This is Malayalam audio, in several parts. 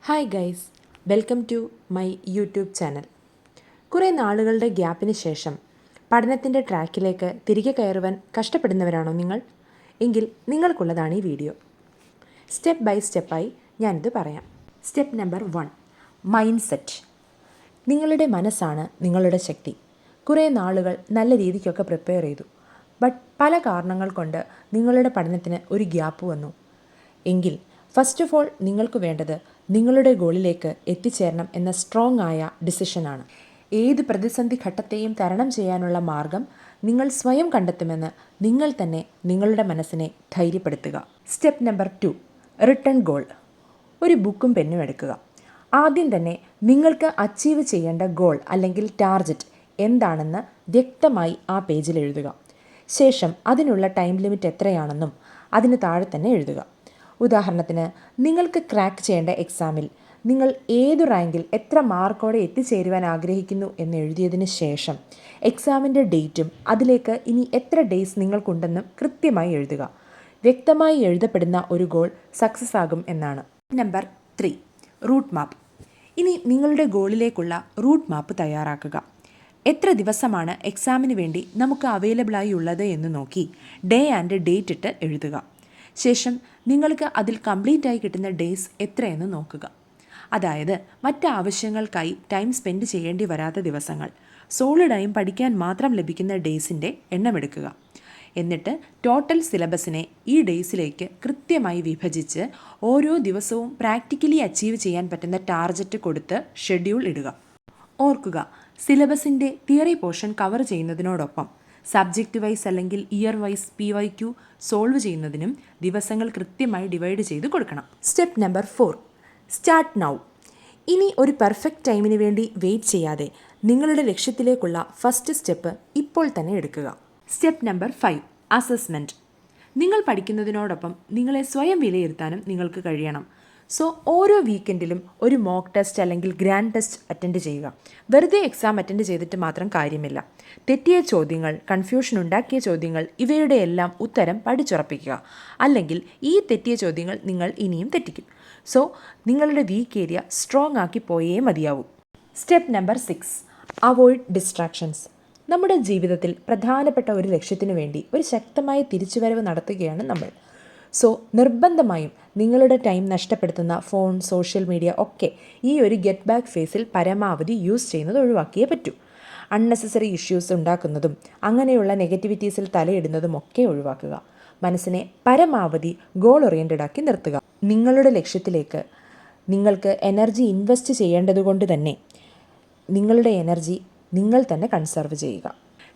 Hi guys, welcome to my YouTube channel. കുറേ നാളുകളുടെ ഗ്യാപ്പിന് ശേഷം പഠനത്തിൻ്റെ ട്രാക്കിലേക്ക് തിരികെ കയറുവാൻ കഷ്ടപ്പെടുന്നവരാണോ നിങ്ങൾ? എങ്കിൽ നിങ്ങൾക്കുള്ളതാണ് ഈ വീഡിയോ. സ്റ്റെപ്പ് ബൈ സ്റ്റെപ്പായി ഞാനിത് പറയാം. Step number 1, mind set. നിങ്ങളുടെ മനസ്സാണ് നിങ്ങളുടെ ശക്തി. കുറേ നാളുകൾ നല്ല രീതിക്കൊക്കെ പ്രിപ്പയർ ചെയ്തു, ബട്ട് പല കാരണങ്ങൾ കൊണ്ട് നിങ്ങളുടെ പഠനത്തിന് ഒരു ഗ്യാപ്പ് വന്നു. എങ്കിൽ ഫസ്റ്റ് ഓഫ് ഓൾ നിങ്ങൾക്ക് വേണ്ടത് നിങ്ങളുടെ ഗോളിലേക്ക് എത്തിച്ചേരണം എന്ന സ്ട്രോങ് ആയ ഡിസിഷനാണ്. ഏത് പ്രതിസന്ധി ഘട്ടത്തെയും തരണം ചെയ്യാനുള്ള മാർഗം നിങ്ങൾ സ്വയം കണ്ടെത്തുമെന്ന് നിങ്ങൾ തന്നെ നിങ്ങളുടെ മനസ്സിനെ ധൈര്യപ്പെടുത്തുക. Step number 2, written goal. ഒരു ബുക്കും പെന്നും എടുക്കുക. ആദ്യം തന്നെ നിങ്ങൾക്ക് അച്ചീവ് ചെയ്യേണ്ട ഗോൾ അല്ലെങ്കിൽ ടാർഗറ്റ് എന്താണെന്ന് വ്യക്തമായി ആ പേജിൽ എഴുതുക. ശേഷം അതിനുള്ള ടൈം ലിമിറ്റ് എത്രയാണെന്നും അതിന് താഴെ തന്നെ എഴുതുക. ഉദാഹരണത്തിന്, നിങ്ങൾക്ക് ക്രാക്ക് ചെയ്യേണ്ട എക്സാമിൽ നിങ്ങൾ ഏതു റാങ്കിൽ എത്ര മാർക്കോടെ എത്തിച്ചേരുവാൻ ആഗ്രഹിക്കുന്നു എന്ന് എഴുതിയതിന് ശേഷം എക്സാമിൻ്റെ ഡേറ്റും അതിലേക്ക് ഇനി എത്ര ഡേയ്സ് നിങ്ങൾക്കുണ്ടെന്നും കൃത്യമായി എഴുതുക. വ്യക്തമായി എഴുതപ്പെടുന്ന ഒരു ഗോൾ സക്സസ് ആകും എന്നാണ്. Number 3, route map. ഇനി നിങ്ങളുടെ ഗോളിലേക്കുള്ള റൂട്ട് മാപ്പ് തയ്യാറാക്കുക. എത്ര ദിവസമാണ് എക്സാമിന് വേണ്ടി നമുക്ക് അവൈലബിളായി ഉള്ളത് എന്ന് നോക്കി ഡേ ആൻഡ് ഡേറ്റ് ഇട്ട് എഴുതുക. ശേഷം നിങ്ങൾക്ക് അതിൽ കംപ്ലീറ്റ് ആയി കിട്ടുന്ന ഡേയ്സ് എത്രയെന്ന് നോക്കുക. അതായത് മറ്റ് ആവശ്യങ്ങൾക്കായി ടൈം സ്പെൻഡ് ചെയ്യേണ്ടി വരാത്ത ദിവസങ്ങൾ, സോളിഡായും പഠിക്കാൻ മാത്രം ലഭിക്കുന്ന ഡേയ്സിൻ്റെ എണ്ണമെടുക്കുക. എന്നിട്ട് ടോട്ടൽ സിലബസിനെ ഈ ഡേയ്സിലേക്ക് കൃത്യമായി വിഭജിച്ച് ഓരോ ദിവസവും പ്രാക്ടിക്കലി അച്ചീവ് ചെയ്യാൻ പറ്റുന്ന ടാർഗറ്റ് കൊടുത്ത് ഷെഡ്യൂൾ ഇടുക. ഓർക്കുക, സിലബസിൻ്റെ തിയറി പോർഷൻ കവർ ചെയ്യുന്നതിനോടൊപ്പം സബ്ജക്റ്റ് വൈസ് അല്ലെങ്കിൽ ഇയർ വൈസ് PYQ സോൾവ് ചെയ്യുന്നതിനും ദിവസങ്ങൾ കൃത്യമായി ഡിവൈഡ് ചെയ്ത് കൊടുക്കണം. Step number 4, start now. ഇനി ഒരു പെർഫെക്റ്റ് ടൈമിന് വേണ്ടി വെയിറ്റ് ചെയ്യാതെ നിങ്ങളുടെ ലക്ഷ്യത്തിലേക്കുള്ള ഫസ്റ്റ് സ്റ്റെപ്പ് ഇപ്പോൾ തന്നെ എടുക്കുക. Step number 5, assessment. നിങ്ങൾ പഠിക്കുന്നതിനോടൊപ്പം നിങ്ങളെ സ്വയം വിലയിരുത്താനും നിങ്ങൾക്ക് കഴിയണം. സോ ഓരോ വീക്കെൻഡിലും ഒരു മോക്ക് ടെസ്റ്റ് അല്ലെങ്കിൽ ഗ്രാൻഡ് ടെസ്റ്റ് അറ്റൻഡ് ചെയ്യുക. വെറുതെ എക്സാം അറ്റൻഡ് ചെയ്തിട്ട് മാത്രം കാര്യമില്ല. തെറ്റിയ ചോദ്യങ്ങൾ, കൺഫ്യൂഷൻ ഉണ്ടാക്കിയ ചോദ്യങ്ങൾ, ഇവയുടെ എല്ലാം ഉത്തരം പഠിച്ചുറപ്പിക്കുക. അല്ലെങ്കിൽ ഈ തെറ്റിയ ചോദ്യങ്ങൾ നിങ്ങൾ ഇനിയും തെറ്റിക്കും. സോ നിങ്ങളുടെ വീക്ക് ഏരിയ സ്ട്രോങ് ആക്കി പോയേ മതിയാവൂ. Step number 6, avoid distractions. നമ്മുടെ ജീവിതത്തിൽ പ്രധാനപ്പെട്ട ഒരു ലക്ഷ്യത്തിനു വേണ്ടി ഒരു ശക്തമായ തിരിച്ചുവരവ് നടത്തുകയാണ് നമ്മൾ. സോ നിർബന്ധമായും നിങ്ങളുടെ ടൈം നഷ്ടപ്പെടുത്തുന്ന ഫോൺ, സോഷ്യൽ മീഡിയ ഒക്കെ ഈ ഒരു ഗെറ്റ് ബാക്ക് ഫേസിൽ പരമാവധി യൂസ് ചെയ്യുന്നത് ഒഴിവാക്കിയേ പറ്റൂ. അൺനെസസറി ഇഷ്യൂസ് ഉണ്ടാക്കുന്നതും അങ്ങനെയുള്ള നെഗറ്റിവിറ്റീസിൽ തലയിടുന്നതും ഒക്കെ ഒഴിവാക്കുക. മനസ്സിനെ പരമാവധി ഗോൾ ഓറിയൻറ്റഡ് ആക്കി നിർത്തുക. നിങ്ങളുടെ ലക്ഷ്യത്തിലേക്ക് നിങ്ങൾക്ക് എനർജി ഇൻവെസ്റ്റ് ചെയ്യേണ്ടതുകൊണ്ട് തന്നെ നിങ്ങളുടെ എനർജി നിങ്ങൾ തന്നെ കൺസർവ് ചെയ്യുക.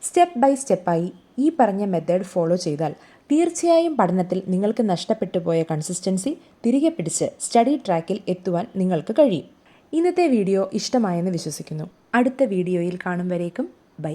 സ്റ്റെപ്പ് ബൈ സ്റ്റെപ്പായി ഈ പറഞ്ഞ മെത്തേഡ് ഫോളോ ചെയ്താൽ തീർച്ചയായും പഠനത്തിൽ നിങ്ങൾക്ക് നഷ്ടപ്പെട്ടു പോയ കൺസിസ്റ്റൻസി തിരികെ പിടിച്ച് സ്റ്റഡി ട്രാക്കിൽ എത്തുവാൻ നിങ്ങൾക്ക് കഴിയും. ഇന്നത്തെ വീഡിയോ ഇഷ്ടമായെന്ന് വിശ്വസിക്കുന്നു. അടുത്ത വീഡിയോയിൽ കാണും വരേക്കും ബൈ.